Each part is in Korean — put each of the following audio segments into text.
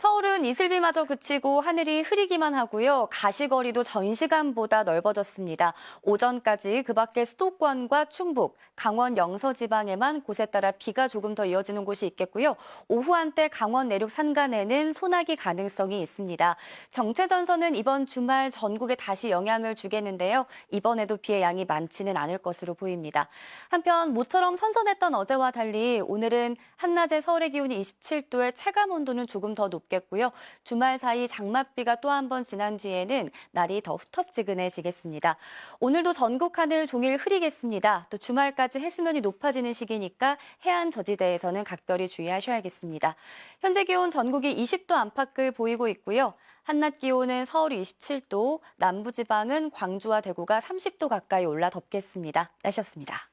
서울은 이슬비마저 그치고 하늘이 흐리기만 하고요. 가시거리도 전 시간보다 넓어졌습니다. 오전까지 그 밖에 수도권과 충북, 강원 영서 지방에만 곳에 따라 비가 조금 더 이어지는 곳이 있겠고요. 오후 한때 강원 내륙 산간에는 소나기 가능성이 있습니다. 정체전선은 이번 주말 전국에 다시 영향을 주겠는데요. 이번에도 비의 양이 많지는 않을 것으로 보입니다. 한편 모처럼 선선했던 어제와 달리 오늘은 한낮에 서울의 기온이 27도에 체감 온도는 조금 더 높겠고요. 주말 사이 장맛비가 또 한 번 지난 뒤에는 날이 더 후텁지근해지겠습니다. 오늘도 전국 하늘 종일 흐리겠습니다. 또 주말까지 해수면이 높아지는 시기니까 해안 저지대에서는 각별히 주의하셔야겠습니다. 현재 기온 전국이 20도 안팎을 보이고 있고요. 한낮 기온은 서울이 27도, 남부지방은 광주와 대구가 30도 가까이 올라 덥겠습니다. 날씨였습니다.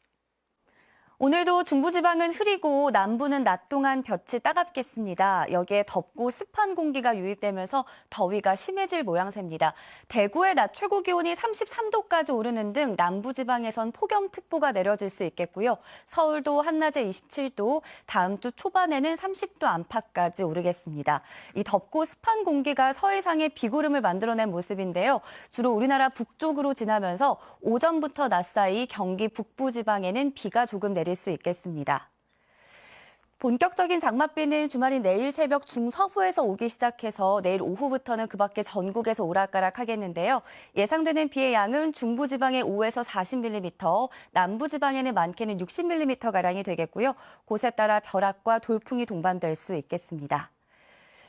오늘도 중부지방은 흐리고 남부는 낮 동안 볕이 따갑겠습니다. 여기에 덥고 습한 공기가 유입되면서 더위가 심해질 모양새입니다. 대구의 낮 최고 기온이 33도까지 오르는 등 남부지방에선 폭염특보가 내려질 수 있겠고요. 서울도 한낮에 27도, 다음 주 초반에는 30도 안팎까지 오르겠습니다. 이 덥고 습한 공기가 서해상에 비구름을 만들어낸 모습인데요. 주로 우리나라 북쪽으로 지나면서 오전부터 낮 사이 경기 북부지방에는 비가 조금 내릴 수 있겠습니다. 본격적인 장맛비는 주말인 내일 새벽 중서부에서 오기 시작해서 내일 오후부터는 그 밖에 전국에서 오락가락하겠는데요. 예상되는 비의 양은 중부지방에 5에서 40mm, 남부지방에는 많게는 60mm가량이 되겠고요. 곳에 따라 벼락과 돌풍이 동반될 수 있겠습니다.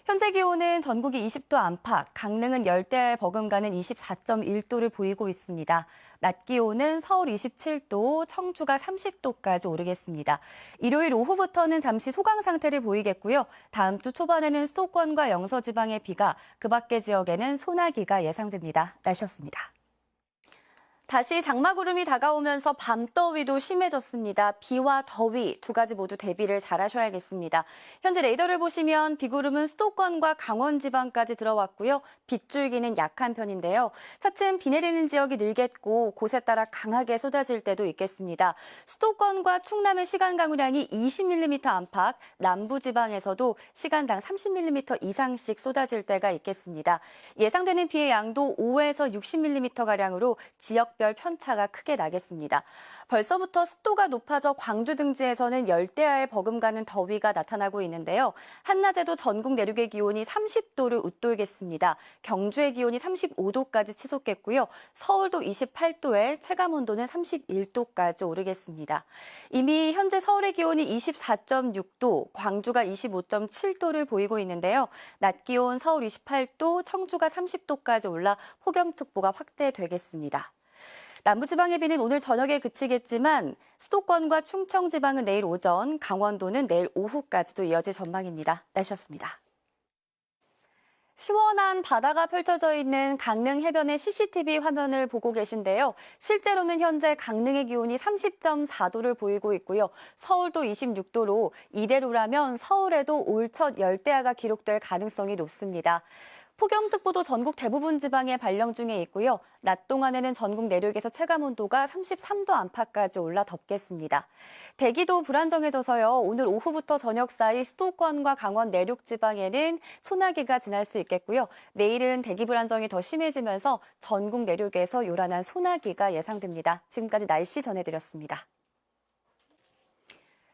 현재 기온은 전국이 20도 안팎, 강릉은 열대야에 버금가는 24.1도를 보이고 있습니다. 낮 기온은 서울 27도, 청주가 30도까지 오르겠습니다. 일요일 오후부터는 잠시 소강 상태를 보이겠고요. 다음 주 초반에는 수도권과 영서 지방의 비가, 그 밖의 지역에는 소나기가 예상됩니다. 날씨였습니다. 다시 장마구름이 다가오면서 밤더위도 심해졌습니다. 비와 더위 두 가지 모두 대비를 잘 하셔야겠습니다. 현재 레이더를 보시면 비구름은 수도권과 강원 지방까지 들어왔고요. 빗줄기는 약한 편인데요. 차츰 비 내리는 지역이 늘겠고 곳에 따라 강하게 쏟아질 때도 있겠습니다. 수도권과 충남의 시간 강우량이 20mm 안팎, 남부 지방에서도 시간당 30mm 이상씩 쏟아질 때가 있겠습니다. 예상되는 비의 양도 5에서 60mm가량으로 지역 별 편차가 크게 나겠습니다. 벌써부터 습도가 높아져 광주 등지에서는 열대야에 버금가는 더위가 나타나고 있는데요. 한낮에도 전국 내륙의 기온이 30도를 웃돌겠습니다. 경주의 기온이 35도까지 치솟겠고요. 서울도 28도에 체감온도는 31도까지 오르겠습니다. 이미 현재 서울의 기온이 24.6도, 광주가 25.7도를 보이고 있는데요. 낮 기온 서울 28도, 청주가 30도까지 올라 폭염특보가 확대되겠습니다. 남부지방의 비는 오늘 저녁에 그치겠지만 수도권과 충청지방은 내일 오전, 강원도는 내일 오후까지도 이어질 전망입니다. 날씨였습니다. 시원한 바다가 펼쳐져 있는 강릉 해변의 CCTV 화면을 보고 계신데요. 실제로는 현재 강릉의 기온이 30.4도를 보이고 있고요. 서울도 26도로 이대로라면 서울에도 올 첫 열대야가 기록될 가능성이 높습니다. 폭염특보도 전국 대부분 지방에 발령 중에 있고요. 낮 동안에는 전국 내륙에서 체감온도가 33도 안팎까지 올라 덥겠습니다. 대기도 불안정해져서요. 오늘 오후부터 저녁 사이 수도권과 강원 내륙 지방에는 소나기가 지날 수 있겠고요. 내일은 대기 불안정이 더 심해지면서 전국 내륙에서 요란한 소나기가 예상됩니다. 지금까지 날씨 전해드렸습니다.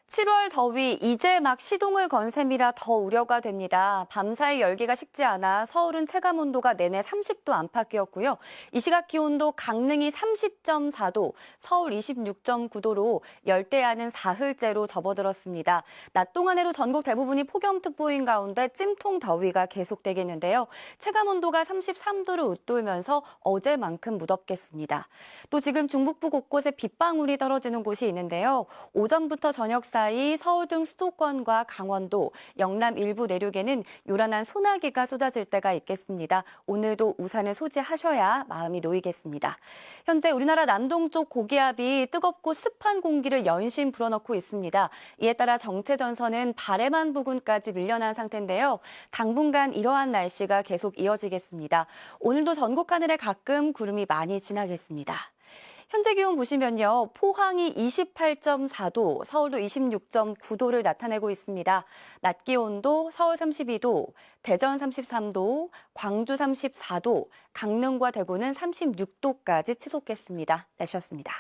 7월 더위 이제 막 시동을 건 셈이라 더 우려가 됩니다. 밤사이 열기가 식지 않아 서울은 체감온도가 내내 30도 안팎이었고요. 이 시각 기온도 강릉이 30.4도, 서울 26.9도로 열대야는 사흘째로 접어들었습니다. 낮 동안에도 전국 대부분이 폭염특보인 가운데 찜통 더위가 계속되겠는데요. 체감온도가 33도를 웃돌면서 어제만큼 무덥겠습니다. 또 지금 중북부 곳곳에 빗방울이 떨어지는 곳이 있는데요. 오전부터 저녁 사이 서울 등 수도권과 강원도, 영남 일부 내륙에는 요란한 소나기가 쏟아질 때가 있겠습니다. 오늘도 우산을 소지하셔야 마음이 놓이겠습니다. 현재 우리나라 남동쪽 고기압이 뜨겁고 습한 공기를 연신 불어넣고 있습니다. 이에 따라 정체전선은 바레만 부근까지 밀려난 상태인데요. 당분간 이러한 날씨가 계속 이어지겠습니다. 오늘도 전국 하늘에 가끔 구름이 많이 지나겠습니다. 현재 기온 보시면요. 포항이 28.4도, 서울도 26.9도를 나타내고 있습니다. 낮 기온도 서울 32도, 대전 33도, 광주 34도, 강릉과 대구는 36도까지 치솟겠습니다. 날씨였습니다.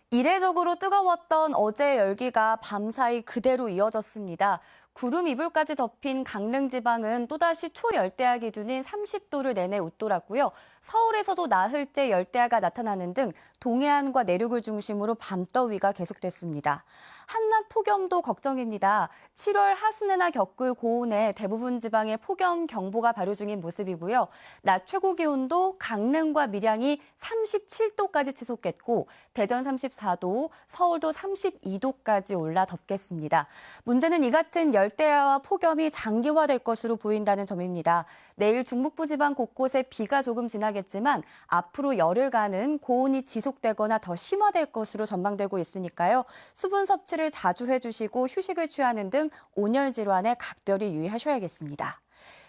이례적으로 뜨거웠던 어제의 열기가 밤사이 그대로 이어졌습니다. 구름 이불까지 덮인 강릉 지방은 또다시 초열대야 기준인 30도를 내내 웃돌았고요. 서울에서도 나흘째 열대야가 나타나는 등 동해안과 내륙을 중심으로 밤더위가 계속됐습니다. 한낮 폭염도 걱정입니다. 7월 하순에나 겪을 고온에 대부분 지방에 폭염 경보가 발효 중인 모습이고요. 낮 최고 기온도 강릉과 밀양이 37도까지 치솟겠고 대전 34도, 서울도 32도까지 올라 덥겠습니다. 문제는 이 같은 열대야와 폭염이 장기화될 것으로 보인다는 점입니다. 내일 중북부 지방 곳곳에 비가 조금 지나겠지만 앞으로 열흘간은 고온이 지속되거나 더 심화될 것으로 전망되고 있으니까요. 수분 섭취를 자주 해주시고 휴식을 취하는 등 온열 질환에 각별히 유의하셔야겠습니다.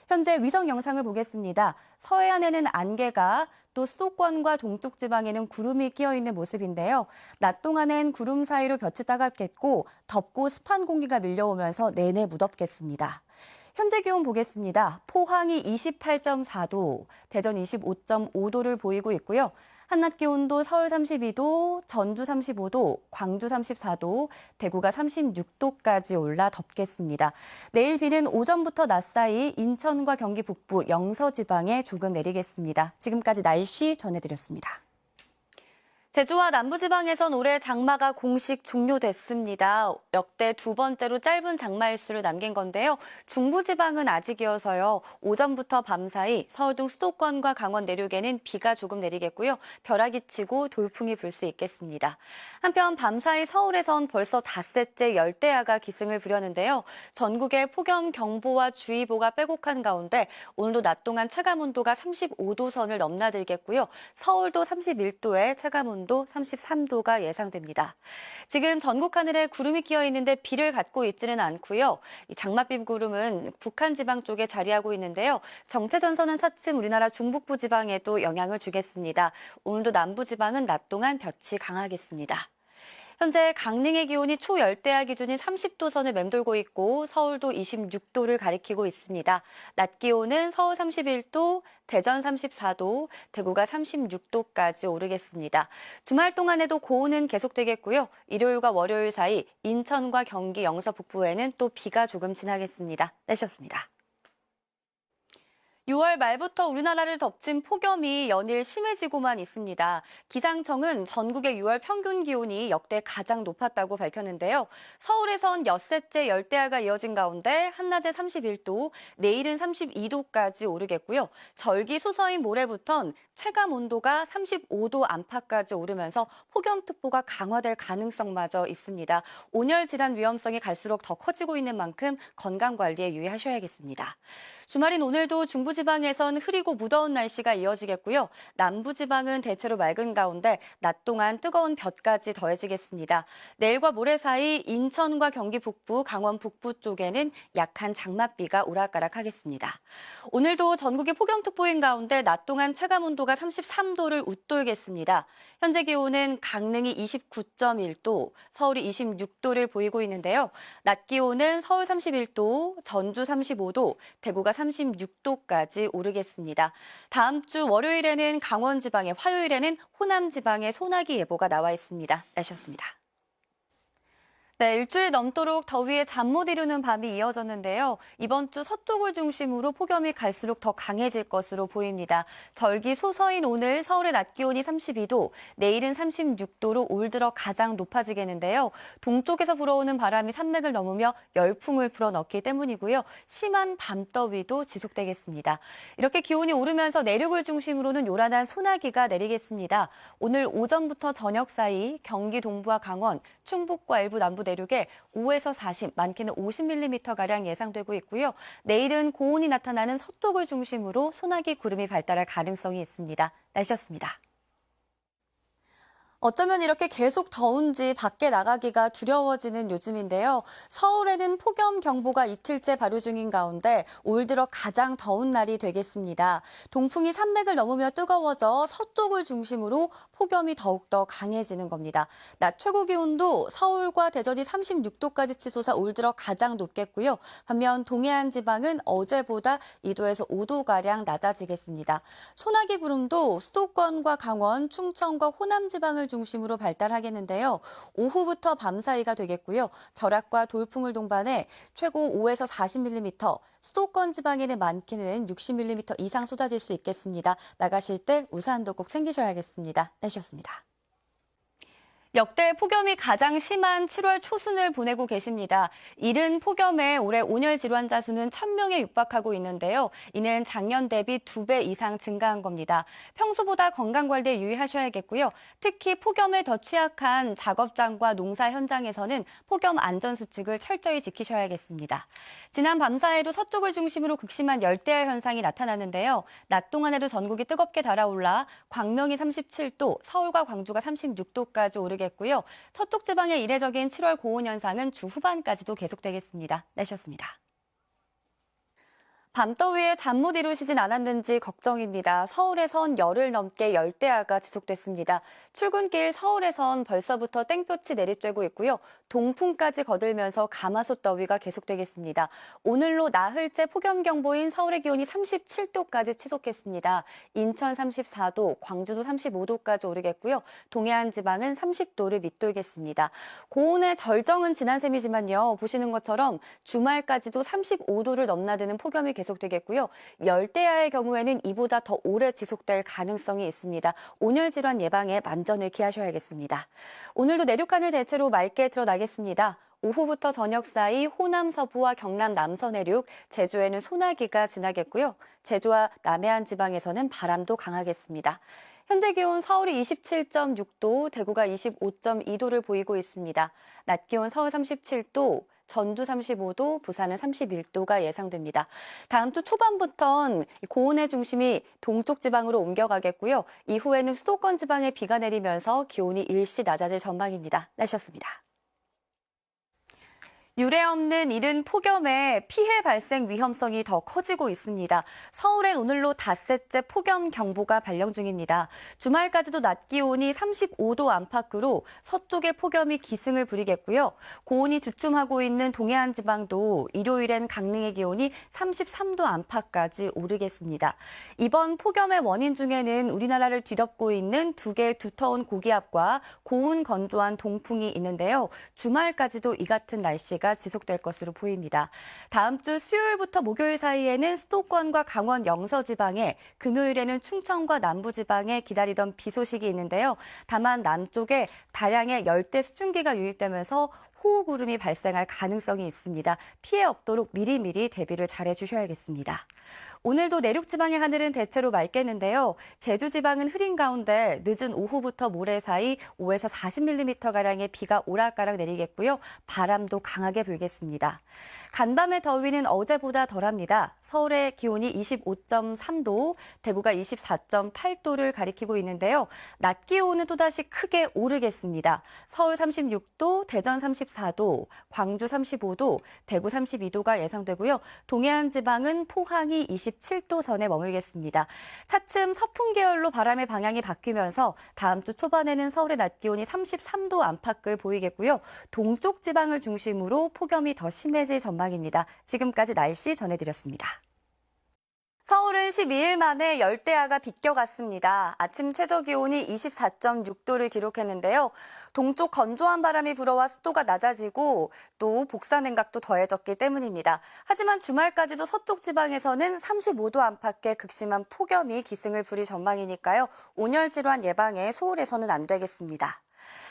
현재 위성 영상을 보겠습니다. 서해안에는 안개가, 또 수도권과 동쪽 지방에는 구름이 끼어 있는 모습인데요. 낮 동안엔 구름 사이로 볕이 따갑겠고 덥고 습한 공기가 밀려오면서 내내 무덥겠습니다. 현재 기온 보겠습니다. 포항이 28.4도, 대전 25.5도를 보이고 있고요. 한낮 기온도 서울 32도, 전주 35도, 광주 34도, 대구가 36도까지 올라 덥겠습니다. 내일 비는 오전부터 낮 사이 인천과 경기 북부, 영서 지방에 조금 내리겠습니다. 지금까지 날씨 전해드렸습니다. 제주와 남부지방에선 올해 장마가 공식 종료됐습니다. 역대 두 번째로 짧은 장마 일수를 남긴 건데요. 중부지방은 아직이어서요. 오전부터 밤사이 서울 등 수도권과 강원 내륙에는 비가 조금 내리겠고요. 벼락이 치고 돌풍이 불 수 있겠습니다. 한편 밤사이 서울에선 벌써 닷새째 열대야가 기승을 부렸는데요. 전국에 폭염 경보와 주의보가 빼곡한 가운데 오늘도 낮 동안 체감온도가 35도 선을 넘나들겠고요. 서울도 31도에 체감온도 33도가 예상됩니다. 지금 전국 하늘에 구름이 끼어 있는데 비를 갖고 있지는 않고요. 이 장맛비 구름은 북한 지방 쪽에 자리하고 있는데요. 정체 전선은 차츰 우리나라 중북부 지방에도 영향을 주겠습니다. 오늘도 남부 지방은 낮 동안 볕이 강하겠습니다. 현재 강릉의 기온이 초열대야 기준인 30도 선을 맴돌고 있고 서울도 26도를 가리키고 있습니다. 낮 기온은 서울 31도, 대전 34도, 대구가 36도까지 오르겠습니다. 주말 동안에도 고온은 계속되겠고요. 일요일과 월요일 사이 인천과 경기 영서 북부에는 또 비가 조금 지나겠습니다. 날씨였습니다. 6월 말부터 우리나라를 덮친 폭염이 연일 심해지고만 있습니다. 기상청은 전국의 6월 평균 기온이 역대 가장 높았다고 밝혔는데요. 서울에선 엿새째 열대야가 이어진 가운데 한낮에 31도, 내일은 32도까지 오르겠고요. 절기 소서인 모레부턴 체감 온도가 35도 안팎까지 오르면서 폭염특보가 강화될 가능성마저 있습니다. 온열 질환 위험성이 갈수록 더 커지고 있는 만큼 건강관리에 유의하셔야겠습니다. 주말인 오늘도 중부지방에선 흐리고 무더운 날씨가 이어지겠고요. 남부지방은 대체로 맑은 가운데 낮 동안 뜨거운 볕까지 더해지겠습니다. 내일과 모레 사이 인천과 경기 북부, 강원 북부 쪽에는 약한 장맛비가 오락가락하겠습니다. 오늘도 전국이 폭염특보인 가운데 낮 동안 체감온도가 33도를 웃돌겠습니다. 현재 기온은 강릉이 29.1도, 서울이 26도를 보이고 있는데요. 낮 기온은 서울 31도, 전주 35도, 대구가 36도까지 오르겠습니다. 다음 주 월요일에는 강원 지방에, 화요일에는 호남 지방에 소나기 예보가 나와 있습니다. 날씨였습니다. 네, 일주일 넘도록 더위에 잠 못 이루는 밤이 이어졌는데요. 이번 주 서쪽을 중심으로 폭염이 갈수록 더 강해질 것으로 보입니다. 절기 소서인 오늘 서울의 낮 기온이 32도, 내일은 36도로 올 들어 가장 높아지겠는데요. 동쪽에서 불어오는 바람이 산맥을 넘으며 열풍을 불어넣기 때문이고요. 심한 밤더위도 지속되겠습니다. 이렇게 기온이 오르면서 내륙을 중심으로는 요란한 소나기가 내리겠습니다. 오늘 오전부터 저녁 사이 경기 동부와 강원, 충북과 일부 남부 내륙에 5에서 40, 많게는 50mm가량 예상되고 있고요. 내일은 고온이 나타나는 서쪽을 중심으로 소나기 구름이 발달할 가능성이 있습니다. 날씨였습니다. 어쩌면 이렇게 계속 더운지 밖에 나가기가 두려워지는 요즘인데요. 서울에는 폭염경보가 이틀째 발효 중인 가운데 올 들어 가장 더운 날이 되겠습니다. 동풍이 산맥을 넘으며 뜨거워져 서쪽을 중심으로 폭염이 더욱더 강해지는 겁니다. 낮 최고 기온도 서울과 대전이 36도까지 치솟아 올 들어 가장 높겠고요. 반면 동해안 지방은 어제보다 2도에서 5도가량 낮아지겠습니다. 소나기 구름도 수도권과 강원, 충청과 호남 지방을 중심으로 발달하겠는데요. 오후부터 밤 사이가 되겠고요. 벼락과 돌풍을 동반해 최고 5에서 40mm, 수도권 지방에는 많게는 60mm 이상 쏟아질 수 있겠습니다. 나가실 때 우산도 꼭 챙기셔야겠습니다. 날씨였습니다. 역대 폭염이 가장 심한 7월 초순을 보내고 계십니다. 이른 폭염에 올해 온열 질환자 수는 1,000명에 육박하고 있는데요. 이는 작년 대비 2배 이상 증가한 겁니다. 평소보다 건강관리에 유의하셔야겠고요. 특히 폭염에 더 취약한 작업장과 농사 현장에서는 폭염 안전수칙을 철저히 지키셔야겠습니다. 지난 밤사이에도 서쪽을 중심으로 극심한 열대야 현상이 나타났는데요. 낮 동안에도 전국이 뜨겁게 달아올라 광명이 37도, 서울과 광주가 36도까지 오르겠고요. 서쪽 지방의 이례적인 7월 고온 현상은 주 후반까지도 계속되겠습니다. 날씨였습니다. 밤더위에 잠 못 이루시진 않았는지 걱정입니다. 서울에선 열흘 넘게 열대야가 지속됐습니다. 출근길 서울에선 벌써부터 땡볕이 내리쬐고 있고요. 동풍까지 거들면서 가마솥 더위가 계속되겠습니다. 오늘로 나흘째 폭염경보인 서울의 기온이 37도까지 치솟겠습니다. 인천 34도, 광주도 35도까지 오르겠고요. 동해안 지방은 30도를 밑돌겠습니다. 고온의 절정은 지난 셈이지만요. 보시는 것처럼 주말까지도 35도를 넘나드는 폭염이 계속되겠고요. 열대야의 경우에는 이보다 더 오래 지속될 가능성이 있습니다. 온열 질환 예방에 만전을 기하셔야겠습니다. 오늘도 내륙 하늘 대체로 맑게 드러나겠습니다. 오후부터 저녁 사이 호남 서부와 경남 남서 내륙, 제주에는 소나기가 지나겠고요. 제주와 남해안 지방에서는 바람도 강하겠습니다. 현재 기온 서울이 27.6도, 대구가 25.2도를 보이고 있습니다. 낮 기온 서울 37도, 전주 35도, 부산은 31도가 예상됩니다. 다음 주 초반부터는 고온의 중심이 동쪽 지방으로 옮겨가겠고요. 이후에는 수도권 지방에 비가 내리면서 기온이 일시 낮아질 전망입니다. 날씨였습니다. 유례없는 이른 폭염에 피해 발생 위험성이 더 커지고 있습니다. 서울엔 오늘로 닷새째 폭염 경보가 발령 중입니다. 주말까지도 낮 기온이 35도 안팎으로 서쪽의 폭염이 기승을 부리겠고요. 고온이 주춤하고 있는 동해안 지방도 일요일엔 강릉의 기온이 33도 안팎까지 오르겠습니다. 이번 폭염의 원인 중에는 우리나라를 뒤덮고 있는 두 개의 두터운 고기압과 고온 건조한 동풍이 있는데요. 주말까지도 이 같은 날씨가 지속될 것으로 보입니다. 다음 주 수요일부터 목요일 사이에는 수도권과 강원 영서 지방에, 금요일에는 충청과 남부 지방에 기다리던 비 소식이 있는데요. 다만 남쪽에 다량의 열대 수증기가 유입되면서 호우구름이 발생할 가능성이 있습니다. 피해 없도록 미리미리 대비를 잘해 주셔야겠습니다. 오늘도 내륙 지방의 하늘은 대체로 맑겠는데요. 제주 지방은 흐린 가운데 늦은 오후부터 모레 사이 5에서 40mm가량의 비가 오락가락 내리겠고요. 바람도 강하게 불겠습니다. 간밤의 더위는 어제보다 덜합니다. 서울의 기온이 25.3도, 대구가 24.8도를 가리키고 있는데요. 낮 기온은 또다시 크게 오르겠습니다. 서울 36도, 대전 34도, 광주 35도, 대구 32도가 예상되고요. 동해안 지방은 포항이 27도 선에 머물겠습니다. 차츰 서풍 계열로 바람의 방향이 바뀌면서 다음 주 초반에는 서울의 낮 기온이 33도 안팎을 보이겠고요. 동쪽 지방을 중심으로 폭염이 더 심해질 전망입니다. 지금까지 날씨 전해드렸습니다. 서울은 12일 만에 열대야가 비껴갔습니다. 아침 최저 기온이 24.6도를 기록했는데요. 동쪽 건조한 바람이 불어와 습도가 낮아지고 또 복사 냉각도 더해졌기 때문입니다. 하지만 주말까지도 서쪽 지방에서는 35도 안팎의 극심한 폭염이 기승을 부릴 전망이니까요. 온열 질환 예방에 소홀해서는 안 되겠습니다.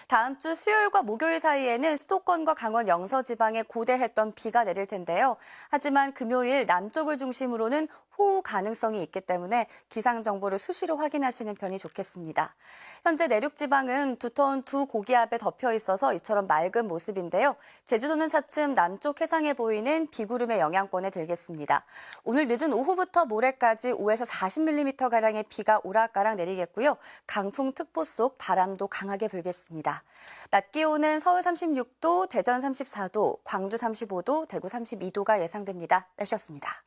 다음 주 수요일과 목요일 사이에는 수도권과 강원 영서 지방에 고대했던 비가 내릴 텐데요. 하지만 금요일 남쪽을 중심으로는 호우 가능성이 있기 때문에 기상 정보를 수시로 확인하시는 편이 좋겠습니다. 현재 내륙 지방은 두터운 두 고기압에 덮여 있어서 이처럼 맑은 모습인데요. 제주도는 차츰 남쪽 해상에 보이는 비구름의 영향권에 들겠습니다. 오늘 늦은 오후부터 모레까지 5에서 40mm가량의 비가 오락가락 내리겠고요. 강풍특보 속 바람도 강하게 불겠습니다. 낮 기온은 서울 36도, 대전 34도, 광주 35도, 대구 32도가 예상됩니다. 날씨였습니다.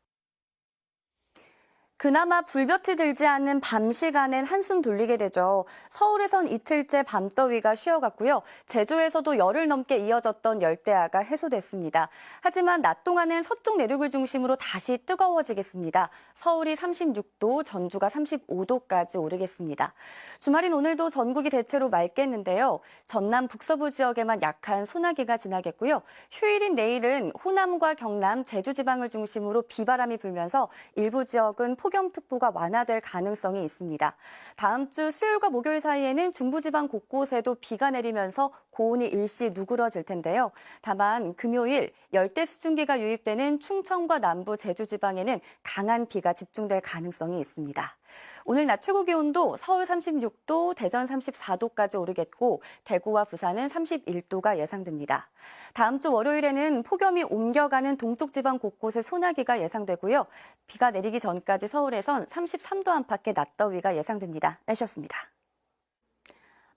그나마 불볕이 들지 않는 밤 시간엔 한숨 돌리게 되죠. 서울에선 이틀째 밤더위가 쉬어갔고요. 제주에서도 열흘 넘게 이어졌던 열대야가 해소됐습니다. 하지만 낮 동안은 서쪽 내륙을 중심으로 다시 뜨거워지겠습니다. 서울이 36도, 전주가 35도까지 오르겠습니다. 주말인 오늘도 전국이 대체로 맑겠는데요. 전남 북서부 지역에만 약한 소나기가 지나겠고요. 휴일인 내일은 호남과 경남, 제주 지방을 중심으로 비바람이 불면서 일부 지역은 폭염특보가 완화될 가능성이 있습니다. 다음 주 수요일과 목요일 사이에는 중부지방 곳곳에도 비가 내리면서 고온이 일시 누그러질 텐데요. 다만 금요일 열대 수증기가 유입되는 충청과 남부 제주지방에는 강한 비가 집중될 가능성이 있습니다. 오늘 낮 최고 기온도 서울 36도, 대전 34도까지 오르겠고 대구와 부산은 31도가 예상됩니다. 다음 주 월요일에는 폭염이 옮겨가는 동쪽 지방 곳곳에 소나기가 예상되고요. 비가 내리기 전까지 서울에선 33도 안팎의 낮더위가 예상됩니다. 날씨였습니다.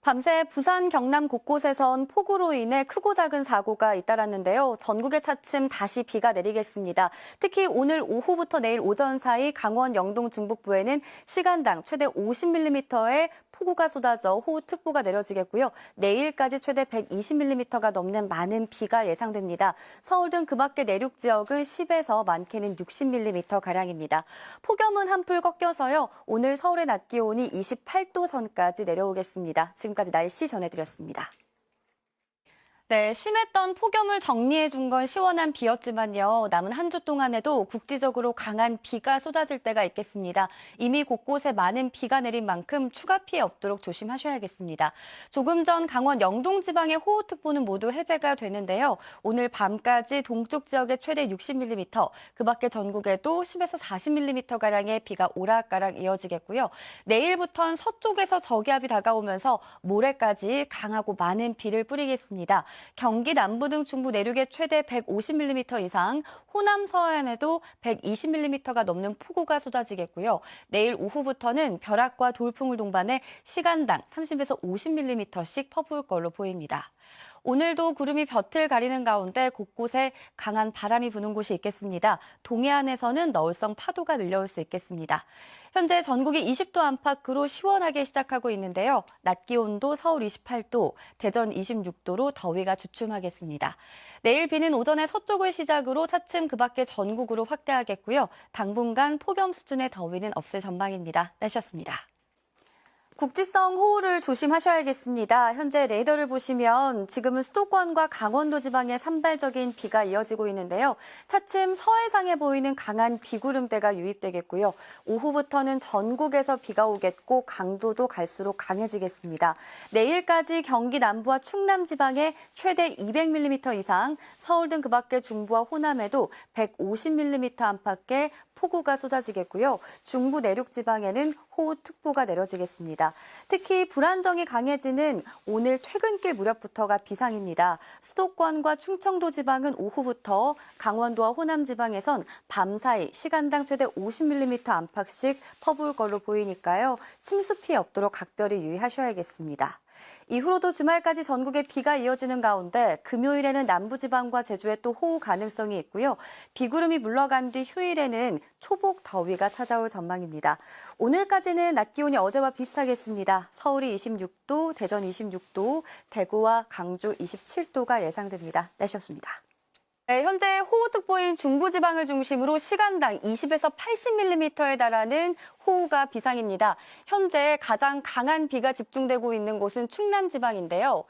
밤새 부산, 경남 곳곳에선 폭우로 인해 크고 작은 사고가 잇따랐는데요. 전국에 차츰 다시 비가 내리겠습니다. 특히 오늘 오후부터 내일 오전 사이 강원 영동 중북부에는 시간당 최대 50mm의 폭우가 쏟아져 호우특보가 내려지겠고요. 내일까지 최대 120mm가 넘는 많은 비가 예상됩니다. 서울 등 그 밖의 내륙 지역은 10에서 많게는 60mm가량입니다. 폭염은 한풀 꺾여서요. 오늘 서울의 낮 기온이 28도 선까지 내려오겠습니다. 지금까지 날씨 전해드렸습니다. 네, 심했던 폭염을 정리해준 건 시원한 비였지만요. 남은 한 주 동안에도 국지적으로 강한 비가 쏟아질 때가 있겠습니다. 이미 곳곳에 많은 비가 내린 만큼 추가 피해 없도록 조심하셔야겠습니다. 조금 전 강원 영동 지방의 호우특보는 모두 해제가 되는데요. 오늘 밤까지 동쪽 지역에 최대 60mm, 그 밖에 전국에도 10에서 40mm가량의 비가 오락가락 이어지겠고요. 내일부터는 서쪽에서 저기압이 다가오면서 모레까지 강하고 많은 비를 뿌리겠습니다. 경기 남부 등 중부 내륙에 최대 150mm 이상, 호남 서해안에도 120mm가 넘는 폭우가 쏟아지겠고요. 내일 오후부터는 벼락과 돌풍을 동반해 시간당 30에서 50mm씩 퍼부을 걸로 보입니다. 오늘도 구름이 볕을 가리는 가운데 곳곳에 강한 바람이 부는 곳이 있겠습니다. 동해안에서는 너울성 파도가 밀려올 수 있겠습니다. 현재 전국이 20도 안팎으로 시원하게 시작하고 있는데요. 낮 기온도 서울 28도, 대전 26도로 더위가 주춤하겠습니다. 내일 비는 오전에 서쪽을 시작으로 차츰 그 밖에 전국으로 확대하겠고요. 당분간 폭염 수준의 더위는 없을 전망입니다. 날씨였습니다. 국지성 호우를 조심하셔야겠습니다. 현재 레이더를 보시면 지금은 수도권과 강원도 지방에 산발적인 비가 이어지고 있는데요. 차츰 서해상에 보이는 강한 비구름대가 유입되겠고요. 오후부터는 전국에서 비가 오겠고 강도도 갈수록 강해지겠습니다. 내일까지 경기 남부와 충남 지방에 최대 200mm 이상, 서울 등 그 밖의 중부와 호남에도 150mm 안팎의 폭우가 쏟아지겠고요. 중부 내륙 지방에는 호우특보가 내려지겠습니다. 특히 불안정이 강해지는 오늘 퇴근길 무렵부터가 비상입니다. 수도권과 충청도 지방은 오후부터, 강원도와 호남 지방에선 밤사이 시간당 최대 50mm 안팎씩 퍼부을 걸로 보이니까요. 침수 피해 없도록 각별히 유의하셔야겠습니다. 이후로도 주말까지 전국에 비가 이어지는 가운데 금요일에는 남부지방과 제주에 또 호우 가능성이 있고요. 비구름이 물러간 뒤 휴일에는 초복 더위가 찾아올 전망입니다. 오늘까지는 낮 기온이 어제와 비슷하겠습니다. 서울이 26도, 대전 26도, 대구와 강주 27도가 예상됩니다. 날씨였습니다. 네, 현재 호우특보인 중부지방을 중심으로 시간당 20에서 80mm에 달하는 호우가 비상입니다. 현재 가장 강한 비가 집중되고 있는 곳은 충남지방인데요.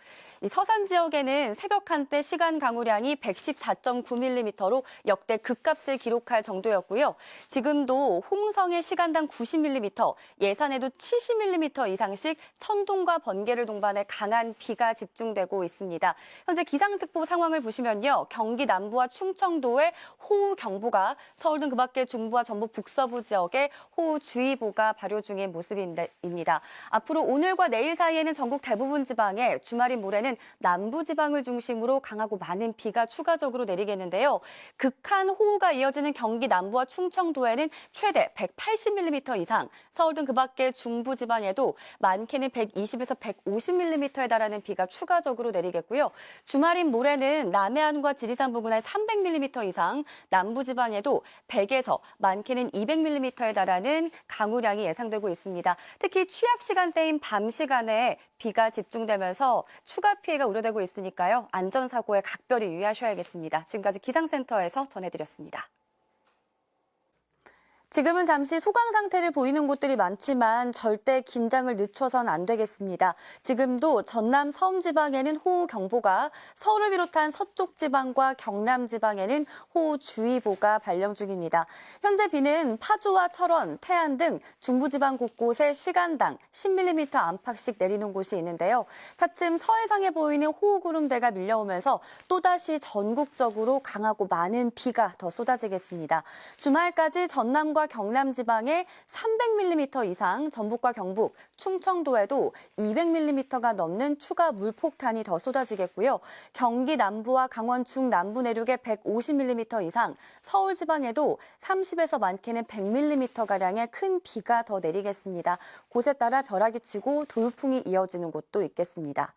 이 서산 지역에는 새벽 한때 시간 강우량이 114.9mm로 역대 극값을 기록할 정도였고요. 지금도 홍성의 시간당 90mm, 예산에도 70mm 이상씩 천둥과 번개를 동반해 강한 비가 집중되고 있습니다. 현재 기상특보 상황을 보시면요. 경기 남부와 충청도에 호우경보가, 서울 등 그밖의 중부와 전북 북서부 지역에 호우주의보가 발효 중인 모습입니다. 앞으로 오늘과 내일 사이에는 전국 대부분 지방에, 주말인 모레는 남부지방을 중심으로 강하고 많은 비가 추가적으로 내리겠는데요. 극한 호우가 이어지는 경기 남부와 충청도에는 최대 180mm 이상, 서울 등 그밖의 중부지방에도 많게는 120에서 150mm에 달하는 비가 추가적으로 내리겠고요. 주말인 모레는 남해안과 지리산 부근에 300mm 이상, 남부지방에도 100에서 많게는 200mm에 달하는 강우량이 예상되고 있습니다. 특히 취약 시간대인 밤 시간에 비가 집중되면서 추가 피해가 우려되고 있으니까요. 안전사고에 각별히 유의하셔야겠습니다. 지금까지 기상센터에서 전해드렸습니다. 지금은 잠시 소강 상태를 보이는 곳들이 많지만 절대 긴장을 늦춰선 안 되겠습니다. 지금도 전남 서울지방에는 호우경보가, 서울을 비롯한 서쪽 지방과 경남 지방에는 호우주의보가 발령 중입니다. 현재 비는 파주와 철원, 태안 등 중부지방 곳곳에 시간당 10mm 안팎씩 내리는 곳이 있는데요. 차츰 서해상에 보이는 호우구름대가 밀려오면서 또다시 전국적으로 강하고 많은 비가 더 쏟아지겠습니다. 주말까지 전남과 경남 지방에 300mm 이상, 전북과 경북, 충청도에도 200mm가 넘는 추가 물폭탄이 더 쏟아지겠고요. 경기 남부와 강원 중남부 내륙에 150mm 이상, 서울 지방에도 30에서 많게는 100mm가량의 큰 비가 더 내리겠습니다. 곳에 따라 벼락이 치고 돌풍이 이어지는 곳도 있겠습니다.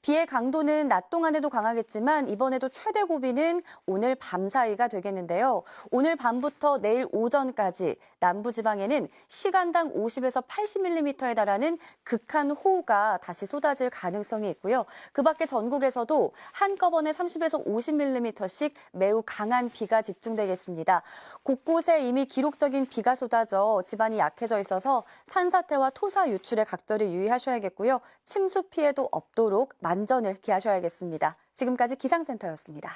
비의 강도는 낮 동안에도 강하겠지만 이번에도 최대 고비는 오늘 밤 사이가 되겠는데요. 오늘 밤부터 내일 오전까지 남부지방에는 시간당 50에서 80mm에 달하는 극한 호우가 다시 쏟아질 가능성이 있고요. 그 밖에 전국에서도 한꺼번에 30에서 50mm씩 매우 강한 비가 집중되겠습니다. 곳곳에 이미 기록적인 비가 쏟아져 지반이 약해져 있어서 산사태와 토사 유출에 각별히 유의하셔야겠고요. 침수 피해도 없도록 만전을 기하셔야겠습니다. 지금까지 기상센터였습니다.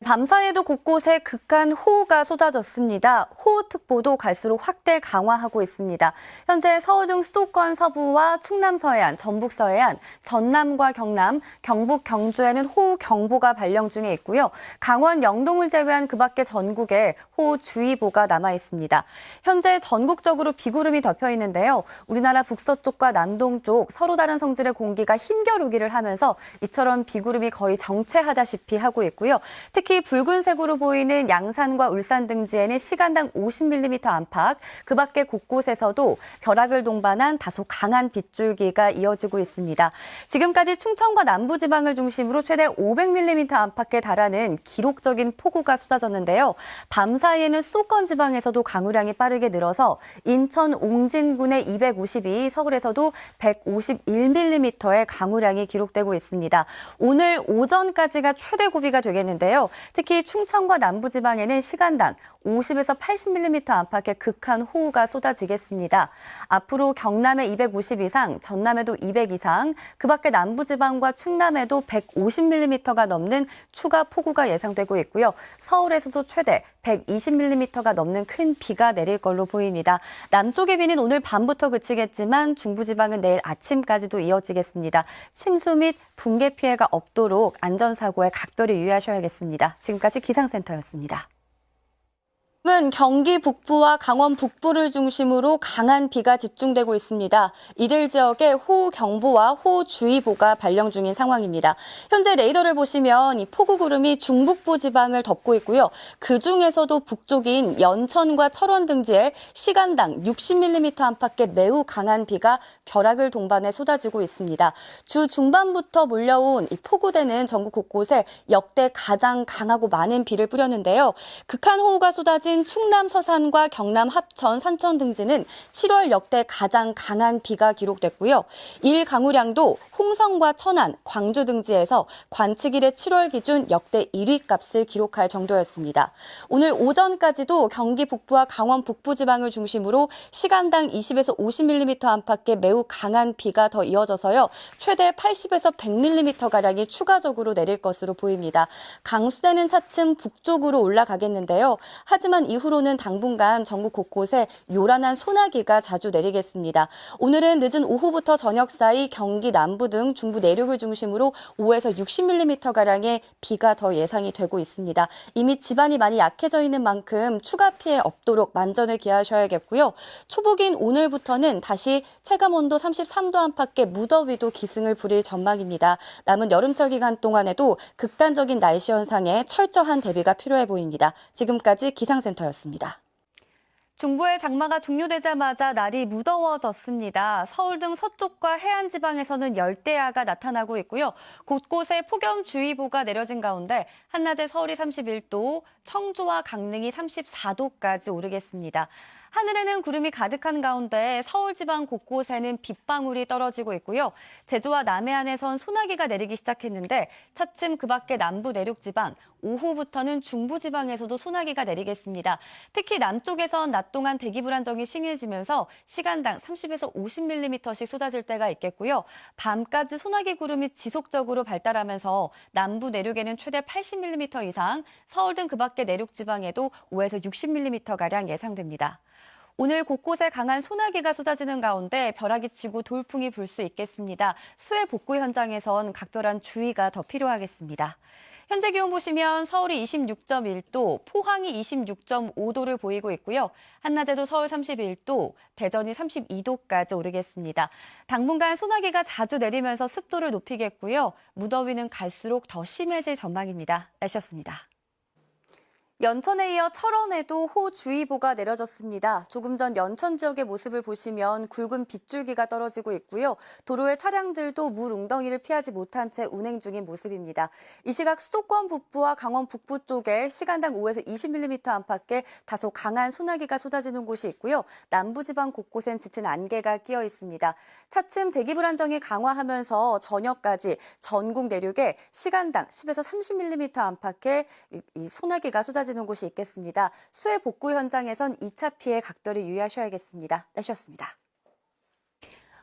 밤사이에도 곳곳에 극한 호우가 쏟아졌습니다. 호우특보도 갈수록 확대 강화하고 있습니다. 현재 서울 등 수도권 서부와 충남 서해안, 전북 서해안, 전남과 경남, 경북 경주에는 호우경보가 발령 중에 있고요. 강원 영동을 제외한 그 밖의 전국에 호우주의보가 남아 있습니다. 현재 전국적으로 비구름이 덮여 있는데요. 우리나라 북서쪽과 남동쪽 서로 다른 성질의 공기가 힘겨루기를 하면서 이처럼 비구름이 거의 정체하다시피 하고 있고요. 특히 붉은색으로 보이는 양산과 울산 등지에는 시간당 50mm 안팎, 그 밖에 곳곳에서도 벼락을 동반한 다소 강한 빗줄기가 이어지고 있습니다. 지금까지 충청과 남부지방을 중심으로 최대 500mm 안팎에 달하는 기록적인 폭우가 쏟아졌는데요. 밤 사이에는 수도권 지방에서도 강우량이 빠르게 늘어서 인천 옹진군에 252, 서울에서도 151mm의 강우량이 기록되고 있습니다. 오늘 오전까지가 최대 고비가 되겠는데요. 특히 충청과 남부지방에는 시간당 50에서 80mm 안팎의 극한 호우가 쏟아지겠습니다. 앞으로 경남에 250 이상, 전남에도 200 이상, 그 밖에 남부지방과 충남에도 150mm가 넘는 추가 폭우가 예상되고 있고요. 서울에서도 최대 120mm가 넘는 큰 비가 내릴 걸로 보입니다. 남쪽의 비는 오늘 밤부터 그치겠지만 중부지방은 내일 아침까지도 이어지겠습니다. 침수 및 붕괴 피해가 없도록 안전사고에 각별히 유의하셔야겠습니다. 지금까지 기상센터였습니다. 경기 북부와 강원 북부를 중심으로 강한 비가 집중되고 있습니다. 이들 지역에 호우경보와 호우주의보가 발령 중인 상황입니다. 현재 레이더를 보시면 이 폭우구름이 중북부 지방을 덮고 있고요. 그중에서도 북쪽인 연천과 철원 등지에 시간당 60mm 안팎의 매우 강한 비가 벼락을 동반해 쏟아지고 있습니다. 주 중반부터 몰려온 이 폭우대는 전국 곳곳에 역대 가장 강하고 많은 비를 뿌렸는데요. 극한 호우가 쏟아진 중부인 충남 서산과 경남 합천, 산천 등지는 7월 역대 가장 강한 비가 기록됐고요. 일 강우량도 홍성과 천안, 광주 등지에서 관측 이래 7월 기준 역대 1위 값을 기록할 정도였습니다. 오늘 오전까지도 경기 북부와 강원 북부 지방을 중심으로 시간당 20에서 50mm 안팎의 매우 강한 비가 더 이어져서요. 최대 80에서 100mm가량이 추가적으로 내릴 것으로 보입니다. 강수대는 차츰 북쪽으로 올라가겠는데요. 하지만 이후로는 당분간 전국 곳곳에 요란한 소나기가 자주 내리겠습니다. 오늘은 늦은 오후부터 저녁 사이 경기 남부 등 중부 내륙을 중심으로 5에서 60mm가량의 비가 더 예상이 되고 있습니다. 이미 지반이 많이 약해져 있는 만큼 추가 피해 없도록 만전을 기하셔야겠고요. 초복인 오늘부터는 다시 체감온도 33도 안팎의 무더위도 기승을 부릴 전망입니다. 남은 여름철 기간 동안에도 극단적인 날씨 현상에 철저한 대비가 필요해 보입니다. 지금까지 기상센터였습니다. 중부의 장마가 종료되자마자 날이 무더워졌습니다. 서울 등 서쪽과 해안 지방에서는 열대야가 나타나고 있고요. 곳곳에 폭염주의보가 내려진 가운데 한낮에 서울이 31도, 청주와 강릉이 34도까지 오르겠습니다. 하늘에는 구름이 가득한 가운데 서울 지방 곳곳에는 빗방울이 떨어지고 있고요. 제주와 남해안에선 소나기가 내리기 시작했는데 차츰 그 밖에 남부 내륙 지방, 오후부터는 중부 지방에서도 소나기가 내리겠습니다. 특히 남쪽에선 낮 동안 대기 불안정이 심해지면서 시간당 30에서 50mm씩 쏟아질 때가 있겠고요. 밤까지 소나기 구름이 지속적으로 발달하면서 남부 내륙에는 최대 80mm 이상, 서울 등 그 밖에 내륙 지방에도 5에서 60mm가량 예상됩니다. 오늘 곳곳에 강한 소나기가 쏟아지는 가운데 벼락이 치고 돌풍이 불 수 있겠습니다. 수해 복구 현장에선 각별한 주의가 더 필요하겠습니다. 현재 기온 보시면 서울이 26.1도, 포항이 26.5도를 보이고 있고요. 한낮에도 서울 31도, 대전이 32도까지 오르겠습니다. 당분간 소나기가 자주 내리면서 습도를 높이겠고요. 무더위는 갈수록 더 심해질 전망입니다. 날씨였습니다. 연천에 이어 철원에도 호우주의보가 내려졌습니다. 조금 전 연천 지역의 모습을 보시면 굵은 빗줄기가 떨어지고 있고요. 도로의 차량들도 물 웅덩이를 피하지 못한 채 운행 중인 모습입니다. 이 시각 수도권 북부와 강원 북부 쪽에 시간당 5에서 20mm 안팎의 다소 강한 소나기가 쏟아지는 곳이 있고요. 남부지방 곳곳엔 짙은 안개가 끼어 있습니다. 차츰 대기 불안정이 강화하면서 저녁까지 전국 내륙에 시간당 10에서 30mm 안팎의 이 소나기가 쏟아지는 곳이 있겠습니다. 수해 복구 현장에선 2차 피해 각별히 유의하셔야겠습니다. 날씨였습니다.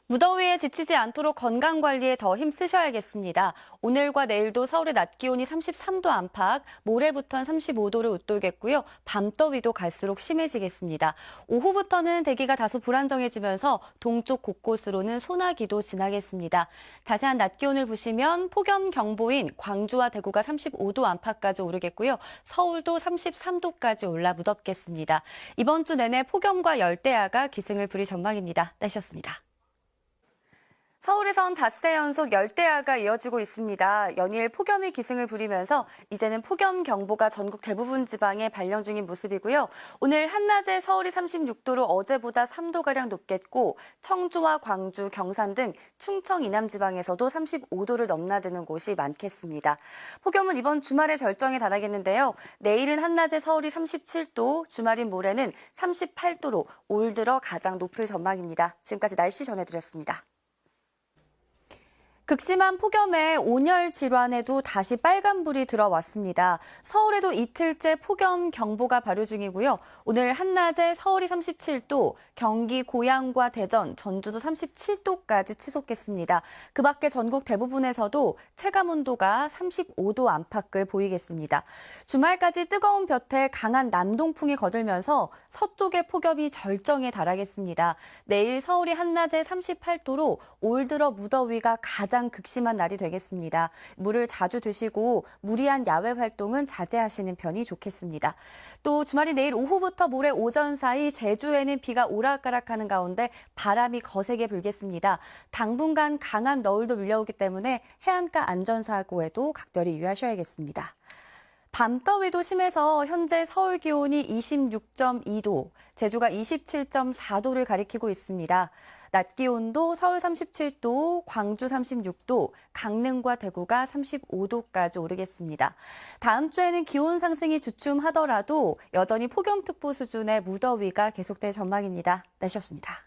무더위에 지치지 않도록 건강관리에 더 힘쓰셔야겠습니다. 오늘과 내일도 서울의 낮 기온이 33도 안팎, 모레부터는 35도를 웃돌겠고요. 밤더위도 갈수록 심해지겠습니다. 오후부터는 대기가 다소 불안정해지면서 동쪽 곳곳으로는 소나기도 지나겠습니다. 자세한 낮 기온을 보시면 폭염경보인 광주와 대구가 35도 안팎까지 오르겠고요. 서울도 33도까지 올라 무덥겠습니다. 이번 주 내내 폭염과 열대야가 기승을 부릴 전망입니다. 날씨였습니다. 서울에선 닷새 연속 열대야가 이어지고 있습니다. 연일 폭염이 기승을 부리면서 이제는 폭염경보가 전국 대부분 지방에 발령 중인 모습이고요. 오늘 한낮에 서울이 36도로 어제보다 3도가량 높겠고 청주와 광주, 경산 등 충청 이남 지방에서도 35도를 넘나드는 곳이 많겠습니다. 폭염은 이번 주말에 절정에 달하겠는데요. 내일은 한낮에 서울이 37도, 주말인 모레는 38도로 올 들어 가장 높을 전망입니다. 지금까지 날씨 전해드렸습니다. 극심한 폭염에 온열 질환에도 다시 빨간불이 들어왔습니다. 서울에도 이틀째 폭염 경보가 발효 중이고요. 오늘 한낮에 서울이 37도, 경기 고양과 대전, 전주도 37도까지 치솟겠습니다. 그 밖에 전국 대부분에서도 체감온도가 35도 안팎을 보이겠습니다. 주말까지 뜨거운 볕에 강한 남동풍이 거들면서 서쪽의 폭염이 절정에 달하겠습니다. 내일 서울이 한낮에 38도로 올 들어 무더위가 가장 극심한 날이 되겠습니다. 물을 자주 드시고 무리한 야외 활동은 자제하시는 편이 좋겠습니다. 또 주말이 내일 오후부터 모레 오전 사이 제주에는 비가 오락가락하는 가운데 바람이 거세게 불겠습니다. 당분간 강한 너울도 밀려오기 때문에 해안가 안전사고에도 각별히 유의하셔야겠습니다. 밤더위도 심해서 현재 서울 기온이 26.2도, 제주가 27.4도를 가리키고 있습니다. 낮 기온도 서울 37도, 광주 36도, 강릉과 대구가 35도까지 오르겠습니다. 다음 주에는 기온 상승이 주춤하더라도 여전히 폭염특보 수준의 무더위가 계속될 전망입니다. 날씨였습니다.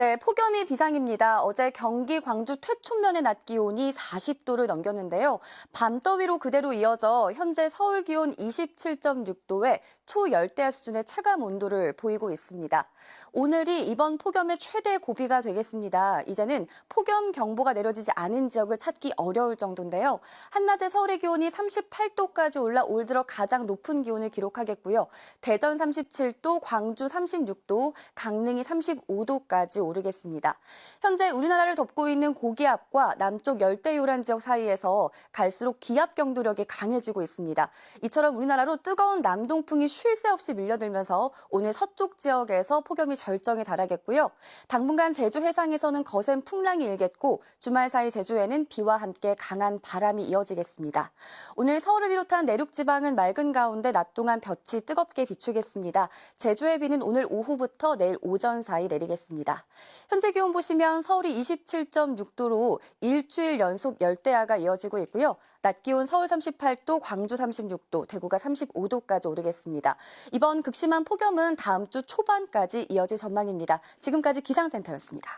네, 폭염이 비상입니다. 어제 경기 광주 퇴촌면의 낮 기온이 40도를 넘겼는데요. 밤더위로 그대로 이어져 현재 서울 기온 27.6도에 초열대야 수준의 체감 온도를 보이고 있습니다. 오늘이 이번 폭염의 최대 고비가 되겠습니다. 이제는 폭염 경보가 내려지지 않은 지역을 찾기 어려울 정도인데요. 한낮에 서울의 기온이 38도까지 올라 올 들어 가장 높은 기온을 기록하겠고요. 대전 37도, 광주 36도, 강릉이 35도까지 오르겠습니다. 현재 우리나라를 덮고 있는 고기압과 남쪽 열대요란 지역 사이에서 갈수록 기압 경도력이 강해지고 있습니다. 이처럼 우리나라로 뜨거운 남동풍이 쉴 새 없이 밀려들면서 오늘 서쪽 지역에서 폭염이 절정에 달하겠고요. 당분간 제주 해상에서는 거센 풍랑이 일겠고 주말 사이 제주에는 비와 함께 강한 바람이 이어지겠습니다. 오늘 서울을 비롯한 내륙 지방은 맑은 가운데 낮 동안 볕이 뜨겁게 비추겠습니다. 제주의 비는 오늘 오후부터 내일 오전 사이 내리겠습니다. 현재 기온 보시면 서울이 27.6도로 일주일 연속 열대야가 이어지고 있고요. 낮 기온 서울 38도, 광주 36도, 대구가 35도까지 오르겠습니다. 이번 극심한 폭염은 다음 주 초반까지 이어질 전망입니다. 지금까지 기상센터였습니다.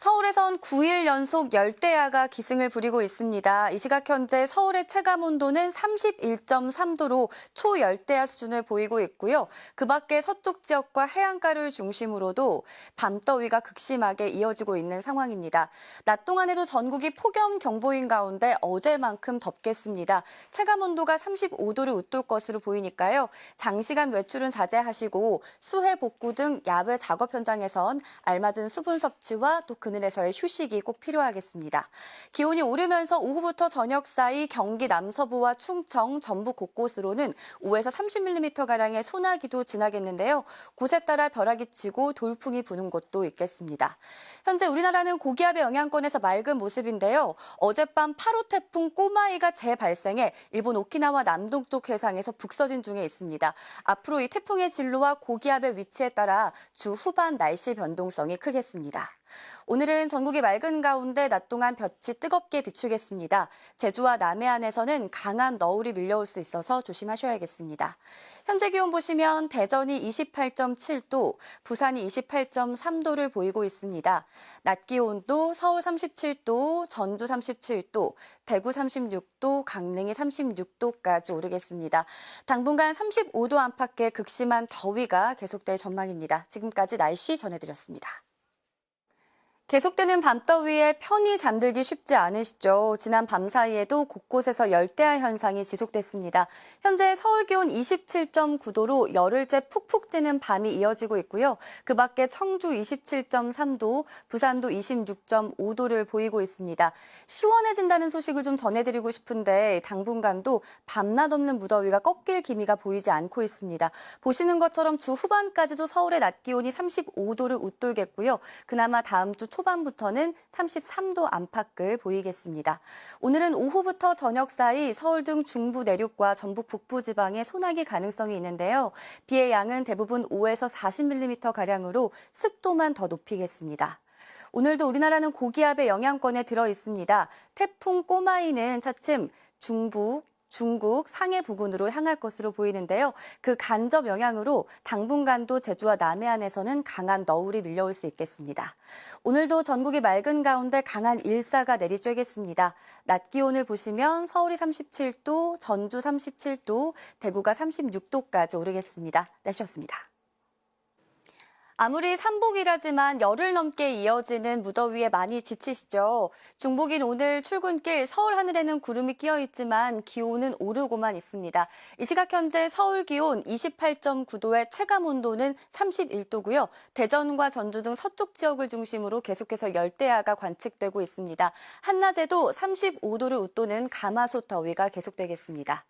서울에선 9일 연속 열대야가 기승을 부리고 있습니다. 이 시각 현재 서울의 체감 온도는 31.3도로 초열대야 수준을 보이고 있고요. 그 밖에 서쪽 지역과 해안가를 중심으로도 밤더위가 극심하게 이어지고 있는 상황입니다. 낮 동안에도 전국이 폭염 경보인 가운데 어제만큼 덥겠습니다. 체감 온도가 35도를 웃돌 것으로 보이니까요. 장시간 외출은 자제하시고 수해 복구 등 야외 작업 현장에선 알맞은 수분 섭취와 또 그늘에서의 휴식이 꼭 필요하겠습니다. 기온이 오르면서 오후부터 저녁 사이 경기 남서부와 충청, 전북 곳곳으로는 5에서 30mm가량의 소나기도 지나겠는데요. 곳에 따라 벼락이 치고 돌풍이 부는 곳도 있겠습니다. 현재 우리나라는 고기압의 영향권에서 맑은 모습인데요. 어젯밤 8호 태풍 꼬마이가 재발생해 일본 오키나와 남동쪽 해상에서 북서진 중에 있습니다. 앞으로 이 태풍의 진로와 고기압의 위치에 따라 주 후반 날씨 변동성이 크겠습니다. 오늘은 전국이 맑은 가운데 낮 동안 볕이 뜨겁게 비추겠습니다. 제주와 남해안에서는 강한 너울이 밀려올 수 있어서 조심하셔야겠습니다. 현재 기온 보시면 대전이 28.7도, 부산이 28.3도를 보이고 있습니다. 낮 기온도 서울 37도, 전주 37도, 대구 36도, 강릉이 36도까지 오르겠습니다. 당분간 35도 안팎의 극심한 더위가 계속될 전망입니다. 지금까지 날씨 전해드렸습니다. 계속되는 밤더위에 편히 잠들기 쉽지 않으시죠? 지난 밤 사이에도 곳곳에서 열대야 현상이 지속됐습니다. 현재 서울 기온 27.9도로 열흘째 푹푹 찌는 밤이 이어지고 있고요. 그 밖에 청주 27.3도, 부산도 26.5도를 보이고 있습니다. 시원해진다는 소식을 좀 전해드리고 싶은데 당분간도 밤낮 없는 무더위가 꺾일 기미가 보이지 않고 있습니다. 보시는 것처럼 주 후반까지도 서울의 낮 기온이 35도를 웃돌겠고요. 그나마 다음 주 초반부터는 33도 안팎을 보이겠습니다. 오늘은 오후부터 저녁 사이 서울 등 중부 내륙과 전북 북부 지방에 소나기 가능성이 있는데요. 비의 양은 대부분 5에서 40mm가량으로 습도만 더 높이겠습니다. 오늘도 우리나라는 고기압의 영향권에 들어 있습니다. 태풍 꼬마이는 차츰 중국 상해 부근으로 향할 것으로 보이는데요. 그 간접 영향으로 당분간도 제주와 남해안에서는 강한 너울이 밀려올 수 있겠습니다. 오늘도 전국이 맑은 가운데 강한 일사가 내리쬐겠습니다. 낮 기온을 보시면 서울이 37도, 전주 37도, 대구가 36도까지 오르겠습니다. 날씨였습니다. 아무리 삼복이라지만 열흘 넘게 이어지는 무더위에 많이 지치시죠. 중복인 오늘 출근길 서울 하늘에는 구름이 끼어 있지만 기온은 오르고만 있습니다. 이 시각 현재 서울 기온 28.9도의 체감 온도는 31도고요. 대전과 전주 등 서쪽 지역을 중심으로 계속해서 열대야가 관측되고 있습니다. 한낮에도 35도를 웃도는 가마솥 더위가 계속되겠습니다.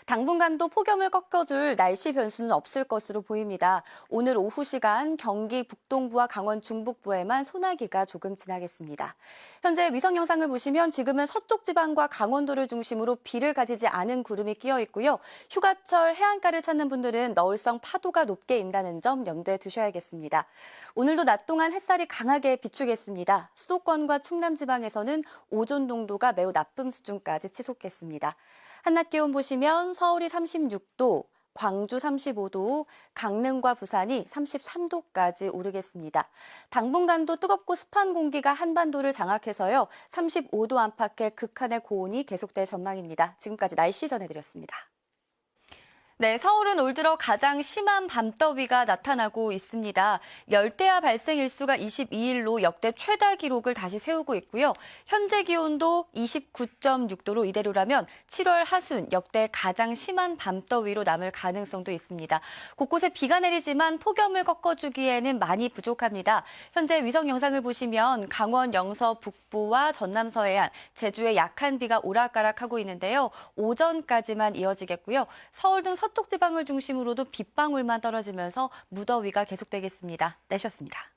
당분간도 폭염을 꺾어줄 날씨 변수는 없을 것으로 보입니다. 오늘 오후 시간 경기 북동부와 강원 중북부에만 소나기가 조금 지나겠습니다. 현재 위성 영상을 보시면 지금은 서쪽 지방과 강원도를 중심으로 비를 가지지 않은 구름이 끼어 있고요. 휴가철 해안가를 찾는 분들은 너울성 파도가 높게 인다는 점 염두에 두셔야겠습니다. 오늘도 낮 동안 햇살이 강하게 비추겠습니다. 수도권과 충남 지방에서는 오존 농도가 매우 나쁨 수준까지 치솟겠습니다. 한낮 기온 보시면 서울이 36도, 광주 35도, 강릉과 부산이 33도까지 오르겠습니다. 당분간도 뜨겁고 습한 공기가 한반도를 장악해서요. 35도 안팎의 극한의 고온이 계속될 전망입니다. 지금까지 날씨 전해드렸습니다. 네, 서울은 올 들어 가장 심한 밤더위가 나타나고 있습니다. 열대야 발생 일수가 22일로 역대 최다 기록을 다시 세우고 있고요. 현재 기온도 29.6도로 이대로라면 7월 하순 역대 가장 심한 밤더위로 남을 가능성도 있습니다. 곳곳에 비가 내리지만 폭염을 꺾어주기에는 많이 부족합니다. 현재 위성 영상을 보시면 강원 영서 북부와 전남 서해안, 제주에 약한 비가 오락가락하고 있는데요. 오전까지만 이어지겠고요. 서울 등 서쪽 지방을 중심으로도 빗방울만 떨어지면서 무더위가 계속되겠습니다. 내셨습니다.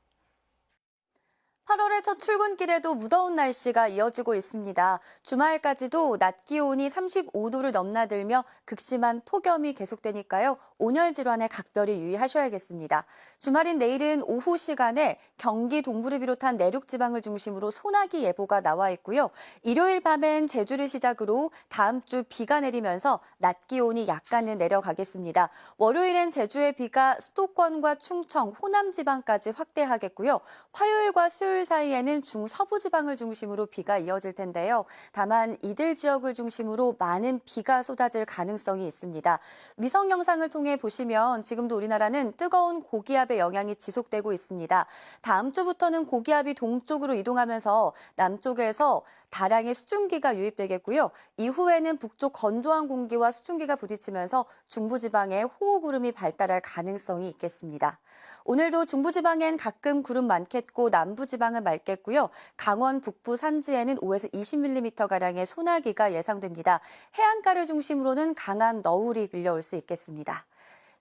8월의 첫 출근길에도 무더운 날씨가 이어지고 있습니다. 주말까지도 낮 기온이 35도를 넘나들며 극심한 폭염이 계속되니까요. 온열 질환에 각별히 유의하셔야겠습니다. 주말인 내일은 오후 시간에 경기 동부를 비롯한 내륙 지방을 중심으로 소나기 예보가 나와 있고요. 일요일 밤엔 제주를 시작으로 다음 주 비가 내리면서 낮 기온이 약간은 내려가겠습니다. 월요일엔 제주의 비가 수도권과 충청, 호남 지방까지 확대하겠고요. 화요일과 수요일 사이에는 중서부 지방을 중심으로 비가 이어질 텐데요. 다만 이들 지역을 중심으로 많은 비가 쏟아질 가능성이 있습니다. 위성 영상을 통해 보시면 지금도 우리나라는 뜨거운 고기압의 영향이 지속되고 있습니다. 다음 주부터는 고기압이 동쪽으로 이동하면서 남쪽에서 다량의 수증기가 유입되겠고요. 이후에는 북쪽 건조한 공기와 수증기가 부딪히면서 중부지방에 호우구름이 발달할 가능성이 있겠습니다. 오늘도 중부지방엔 가끔 구름 많겠고 남부지방은 맑겠고요. 강원 북부 산지에는 5에서 20mm가량의 소나기가 예상됩니다. 해안가를 중심으로는 강한 너울이 밀려올 수 있겠습니다.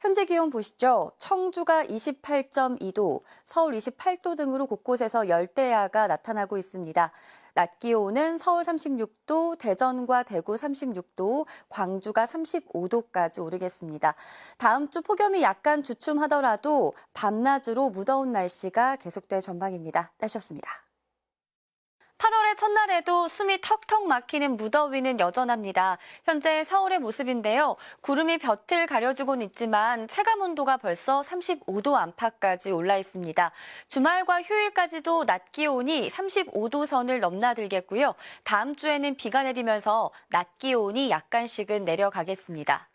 현재 기온 보시죠. 청주가 28.2도, 서울 28도 등으로 곳곳에서 열대야가 나타나고 있습니다. 낮 기온은 서울 36도, 대전과 대구 36도, 광주가 35도까지 오르겠습니다. 다음 주 폭염이 약간 주춤하더라도 밤낮으로 무더운 날씨가 계속될 전망입니다. 날씨였습니다. 8월의 첫날에도 숨이 턱턱 막히는 무더위는 여전합니다. 현재 서울의 모습인데요. 구름이 볕을 가려주고는 있지만 체감 온도가 벌써 35도 안팎까지 올라 있습니다. 주말과 휴일까지도 낮 기온이 35도 선을 넘나들겠고요. 다음 주에는 비가 내리면서 낮 기온이 약간씩은 내려가겠습니다.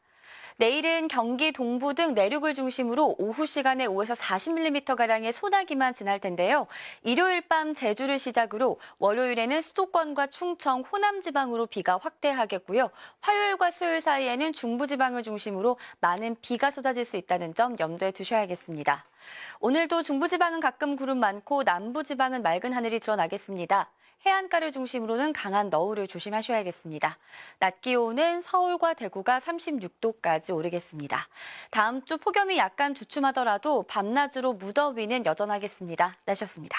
내일은 경기 동부 등 내륙을 중심으로 오후 시간에 5에서 40mm가량의 소나기만 지날 텐데요. 일요일 밤 제주를 시작으로 월요일에는 수도권과 충청, 호남 지방으로 비가 확대하겠고요. 화요일과 수요일 사이에는 중부 지방을 중심으로 많은 비가 쏟아질 수 있다는 점 염두에 두셔야겠습니다. 오늘도 중부 지방은 가끔 구름 많고 남부 지방은 맑은 하늘이 드러나겠습니다. 해안가를 중심으로는 강한 너울을 조심하셔야겠습니다. 낮 기온은 서울과 대구가 36도까지 오르겠습니다. 다음 주 폭염이 약간 주춤하더라도 밤낮으로 무더위는 여전하겠습니다. 날씨였습니다.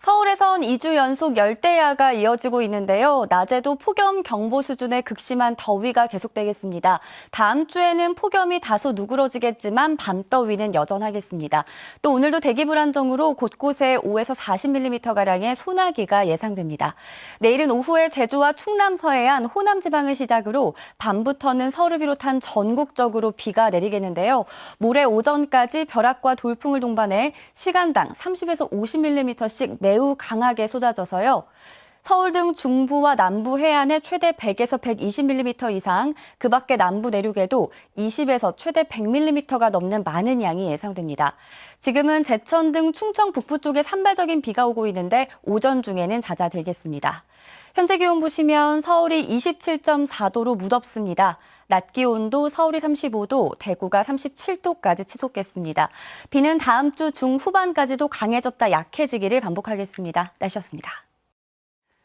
서울에선 2주 연속 열대야가 이어지고 있는데요. 낮에도 폭염 경보 수준의 극심한 더위가 계속되겠습니다. 다음 주에는 폭염이 다소 누그러지겠지만 밤더위는 여전하겠습니다. 또 오늘도 대기 불안정으로 곳곳에 5에서 40mm가량의 소나기가 예상됩니다. 내일은 오후에 제주와 충남 서해안, 호남 지방을 시작으로 밤부터는 서울을 비롯한 전국적으로 비가 내리겠는데요. 모레 오전까지 벼락과 돌풍을 동반해 시간당 30에서 50mm씩 매우 강하게 쏟아져서요. 서울 등 중부와 남부 해안에 최대 100에서 120mm 이상, 그 밖에 남부 내륙에도 20에서 최대 100mm가 넘는 많은 양이 예상됩니다. 지금은 제천 등 충청 북부 쪽에 산발적인 비가 오고 있는데 오전 중에는 잦아들겠습니다. 현재 기온 보시면 서울이 27.4도로 무덥습니다. 낮 기온도 서울이 35도, 대구가 37도까지 치솟겠습니다. 비는 다음 주 중후반까지도 강해졌다 약해지기를 반복하겠습니다. 날씨였습니다.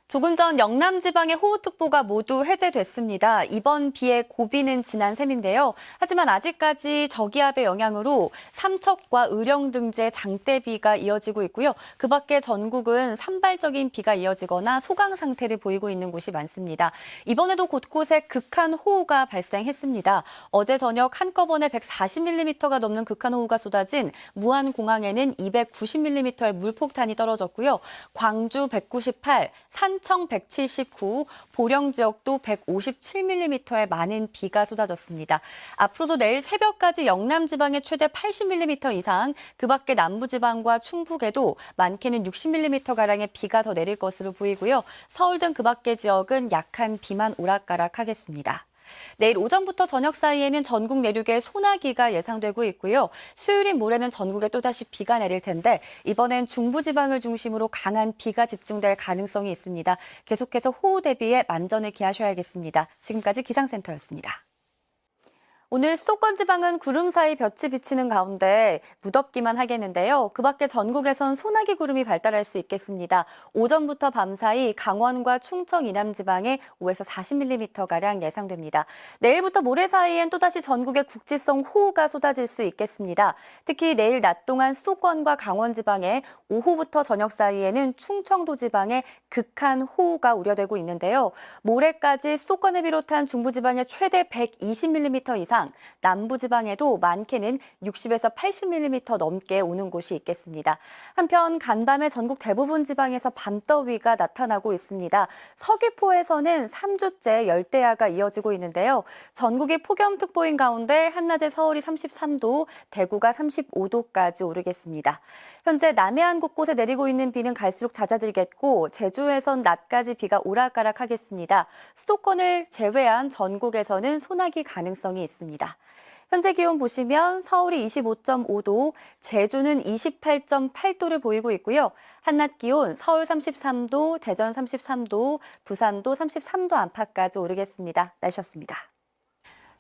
조금 전 영남 지방의 호우특보가 모두 해제됐습니다. 이번 비의 고비는 지난 셈인데요. 하지만 아직까지 저기압의 영향으로 삼척과 의령 등지에 장대비가 이어지고 있고요. 그 밖에 전국은 산발적인 비가 이어지거나 소강 상태를 보이고 있는 곳이 많습니다. 이번에도 곳곳에 극한 호우가 발생했습니다. 어제 저녁 한꺼번에 140mm가 넘는 극한 호우가 쏟아진 무안공항에는 290mm의 물폭탄이 떨어졌고요. 광주 198, 산청 179, 보령 지역도 157mm의 많은 비가 쏟아졌습니다. 앞으로도 내일 새벽까지 영남 지방에 최대 80mm 이상, 그 밖에 남부 지방과 충북에도 많게는 60mm가량의 비가 더 내릴 것으로 보이고요. 서울 등 그 밖의 지역은 약한 비만 오락가락하겠습니다. 내일 오전부터 저녁 사이에는 전국 내륙에 소나기가 예상되고 있고요. 수요일인 모레는 전국에 또다시 비가 내릴 텐데 이번엔 중부지방을 중심으로 강한 비가 집중될 가능성이 있습니다. 계속해서 호우 대비에 만전을 기하셔야겠습니다. 지금까지 기상센터였습니다. 오늘 수도권 지방은 구름 사이 볕이 비치는 가운데 무덥기만 하겠는데요. 그 밖에 전국에선 소나기 구름이 발달할 수 있겠습니다. 오전부터 밤 사이 강원과 충청 이남 지방에 5에서 40mm가량 예상됩니다. 내일부터 모레 사이엔 또다시 전국에 국지성 호우가 쏟아질 수 있겠습니다. 특히 내일 낮 동안 수도권과 강원 지방에 오후부터 저녁 사이에는 충청도 지방에 극한 호우가 우려되고 있는데요. 모레까지 수도권을 비롯한 중부지방에 최대 120mm 이상, 남부지방에도 많게는 60에서 80mm 넘게 오는 곳이 있겠습니다. 한편 간밤에 전국 대부분 지방에서 밤더위가 나타나고 있습니다. 서귀포에서는 3주째 열대야가 이어지고 있는데요. 전국이 폭염특보인 가운데 한낮에 서울이 33도, 대구가 35도까지 오르겠습니다. 현재 남해안 곳곳에 내리고 있는 비는 갈수록 잦아들겠고 제주에선 낮까지 비가 오락가락하겠습니다. 수도권을 제외한 전국에서는 소나기 가능성이 있습니다. 현재 기온 보시면 서울이 25.5도, 제주는 28.8도를 보이고 있고요. 한낮 기온 서울 33도, 대전 33도, 부산도 33도 안팎까지 오르겠습니다. 날씨였습니다.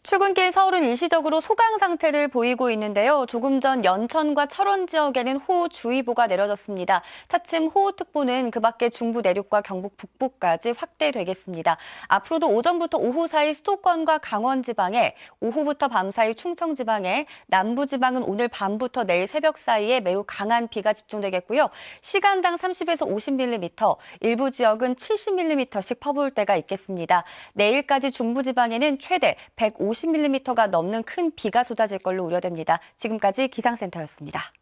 출근길 서울은 일시적으로 소강 상태를 보이고 있는데요. 조금 전 연천과 철원 지역에는 호우주의보가 내려졌습니다. 차츰 호우특보는 그 밖에 중부 내륙과 경북 북부까지 확대되겠습니다. 앞으로도 오전부터 오후 사이 수도권과 강원 지방에, 오후부터 밤 사이 충청 지방에, 남부 지방은 오늘 밤부터 내일 새벽 사이에 매우 강한 비가 집중되겠고요. 시간당 30에서 50mm, 일부 지역은 70mm씩 퍼부을 때가 있겠습니다. 내일까지 중부 지방에는 최대 150mm가 넘는 큰 비가 쏟아질 걸로 우려됩니다. 지금까지 기상센터였습니다.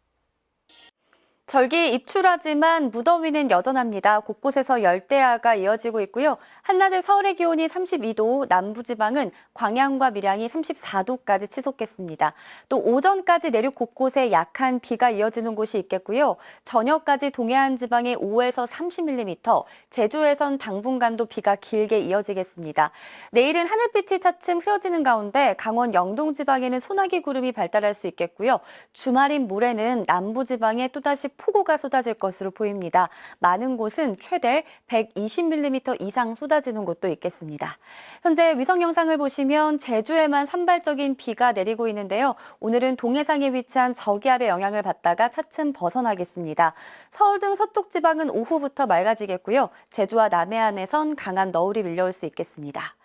절기 입출하지만 무더위는 여전합니다. 곳곳에서 열대야가 이어지고 있고요. 한낮에 서울의 기온이 32도, 남부지방은 광양과 밀양이 34도까지 치솟겠습니다. 또 오전까지 내륙 곳곳에 약한 비가 이어지는 곳이 있겠고요. 저녁까지 동해안 지방에 5에서 30mm, 제주에선 당분간도 비가 길게 이어지겠습니다. 내일은 하늘빛이 차츰 흐려지는 가운데 강원 영동 지방에는 소나기 구름이 발달할 수 있겠고요. 주말인 모레는 남부지방에 또다시 폭우가 쏟아질 것으로 보입니다. 많은 곳은 최대 120mm 이상 쏟아지는 곳도 있겠습니다. 현재 위성 영상을 보시면 제주에만 산발적인 비가 내리고 있는데요. 오늘은 동해상에 위치한 저기압의 영향을 받다가 차츰 벗어나겠습니다. 서울 등 서쪽 지방은 오후부터 맑아지겠고요. 제주와 남해안에선 강한 너울이 밀려올 수 있겠습니다.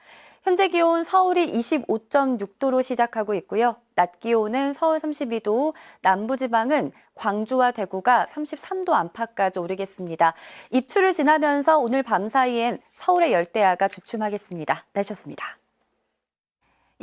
현재 기온 서울이 25.6도로 시작하고 있고요. 낮 기온은 서울 32도, 남부지방은 광주와 대구가 33도 안팎까지 오르겠습니다. 입추를 지나면서 오늘 밤 사이엔 서울의 열대야가 주춤하겠습니다. 날씨였습니다.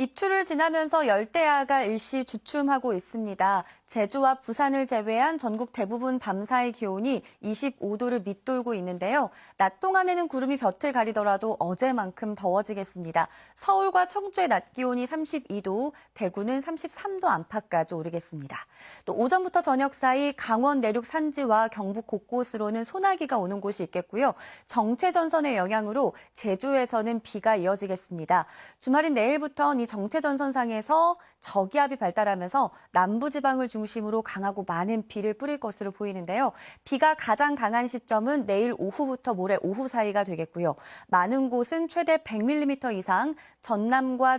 입추를 지나면서 열대야가 일시 주춤하고 있습니다. 제주와 부산을 제외한 전국 대부분 밤사이 기온이 25도를 밑돌고 있는데요. 낮 동안에는 구름이 볕을 가리더라도 어제만큼 더워지겠습니다. 서울과 청주의 낮 기온이 32도, 대구는 33도 안팎까지 오르겠습니다. 또 오전부터 저녁 사이 강원 내륙 산지와 경북 곳곳으로는 소나기가 오는 곳이 있겠고요. 정체전선의 영향으로 제주에서는 비가 이어지겠습니다. 주말인 내일부터는 이 정체전선상에서 저기압이 발달하면서 남부지방을 중심으로 강하고 많은 비를 뿌릴 것으로 보이는데요. 비가 가장 강한 시점은 내일 오후부터 모레 오후 사이가 되겠고요. 많은 곳은 최대 100mm 이상, 전남과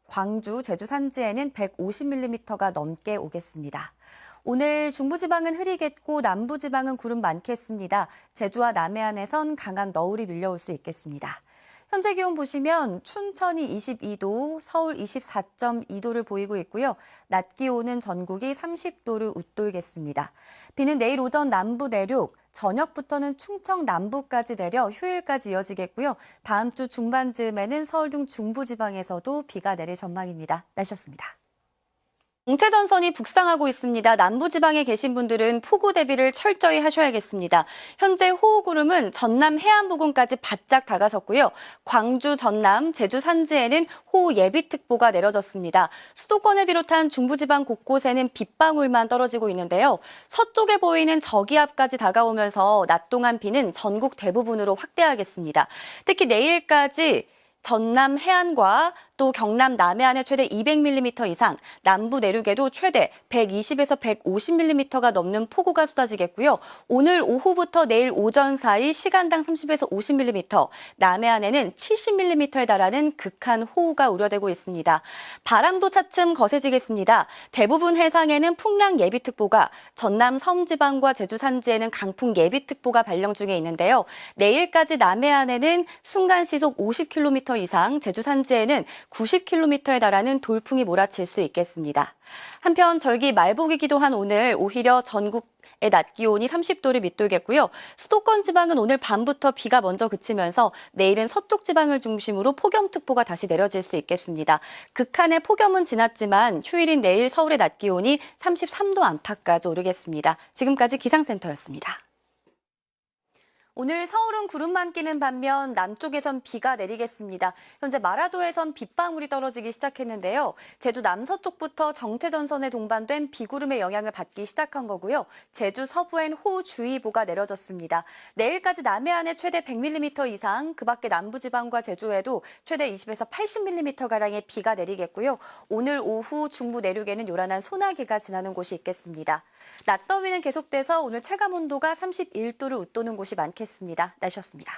광주, 제주 산지에는 150mm가 넘게 오겠습니다. 오늘 중부지방은 흐리겠고 남부지방은 구름 많겠습니다. 제주와 남해안에선 강한 너울이 밀려올 수 있겠습니다. 현재 기온 보시면 춘천이 22도, 서울 24.2도를 보이고 있고요. 낮 기온은 전국이 30도를 웃돌겠습니다. 비는 내일 오전 남부 내륙, 저녁부터는 충청 남부까지 내려 휴일까지 이어지겠고요. 다음 주 중반쯤에는 서울 등 중부지방에서도 비가 내릴 전망입니다. 날씨였습니다. 정체전선이 북상하고 있습니다. 남부지방에 계신 분들은 폭우 대비를 철저히 하셔야겠습니다. 현재 호우구름은 전남 해안 부근까지 바짝 다가섰고요. 광주, 전남, 제주 산지에는 호우 예비특보가 내려졌습니다. 수도권을 비롯한 중부지방 곳곳에는 빗방울만 떨어지고 있는데요. 서쪽에 보이는 저기압까지 다가오면서 낮 동안 비는 전국 대부분으로 확대하겠습니다. 특히 내일까지 전남 해안과 또 경남 남해안에 최대 200mm 이상, 남부 내륙에도 최대 120에서 150mm가 넘는 폭우가 쏟아지겠고요. 오늘 오후부터 내일 오전 사이 시간당 30에서 50mm, 남해안에는 70mm에 달하는 극한 호우가 우려되고 있습니다. 바람도 차츰 거세지겠습니다. 대부분 해상에는 풍랑 예비특보가, 전남 섬지방과 제주 산지에는 강풍 예비특보가 발령 중에 있는데요. 내일까지 남해안에는 순간 시속 50km 이상, 제주 산지에는 90km에 달하는 돌풍이 몰아칠 수 있겠습니다. 한편 절기 말복이기도 한 오늘 오히려 전국의 낮 기온이 30도를 밑돌겠고요. 수도권 지방은 오늘 밤부터 비가 먼저 그치면서 내일은 서쪽 지방을 중심으로 폭염특보가 다시 내려질 수 있겠습니다. 극한의 폭염은 지났지만 휴일인 내일 서울의 낮 기온이 33도 안팎까지 오르겠습니다. 지금까지 기상센터였습니다. 오늘 서울은 구름만 끼는 반면 남쪽에선 비가 내리겠습니다. 현재 마라도에선 빗방울이 떨어지기 시작했는데요. 제주 남서쪽부터 정체전선에 동반된 비구름의 영향을 받기 시작한 거고요. 제주 서부엔 호우주의보가 내려졌습니다. 내일까지 남해안에 최대 100mm 이상, 그 밖에 남부지방과 제주에도 최대 20에서 80mm가량의 비가 내리겠고요. 오늘 오후 중부 내륙에는 요란한 소나기가 지나는 곳이 있겠습니다. 낮더위는 계속돼서 오늘 체감온도가 31도를 웃도는 곳이 많겠습니다. 날씨였습니다.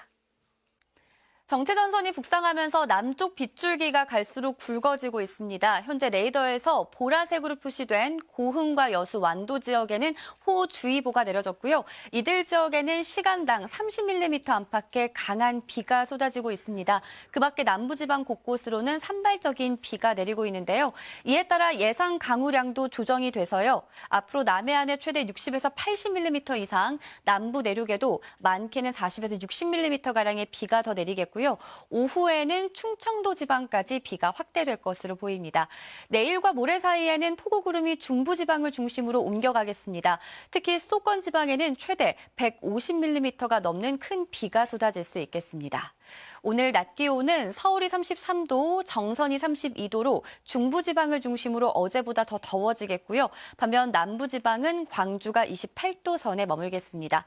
정체전선이 북상하면서 남쪽 빗줄기가 갈수록 굵어지고 있습니다. 현재 레이더에서 보라색으로 표시된 고흥과 여수 완도 지역에는 호우주의보가 내려졌고요. 이들 지역에는 시간당 30mm 안팎의 강한 비가 쏟아지고 있습니다. 그 밖에 남부지방 곳곳으로는 산발적인 비가 내리고 있는데요. 이에 따라 예상 강우량도 조정이 돼서요. 앞으로 남해안에 최대 60에서 80mm 이상, 남부 내륙에도 많게는 40에서 60mm가량의 비가 더 내리겠고요. 오후에는 충청도 지방까지 비가 확대될 것으로 보입니다. 내일과 모레 사이에는 폭우구름이 중부지방을 중심으로 옮겨가겠습니다. 특히 수도권 지방에는 최대 150mm가 넘는 큰 비가 쏟아질 수 있겠습니다. 오늘 낮 기온은 서울이 33도, 정선이 32도로 중부지방을 중심으로 어제보다 더 더워지겠고요. 반면 남부지방은 광주가 28도 선에 머물겠습니다.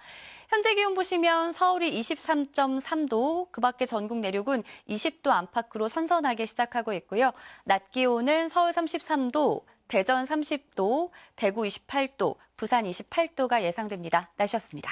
현재 기온 보시면 서울이 23.3도, 그 밖에 전국 내륙은 20도 안팎으로 선선하게 시작하고 있고요. 낮 기온은 서울 33도, 대전 30도, 대구 28도, 부산 28도가 예상됩니다. 날씨였습니다.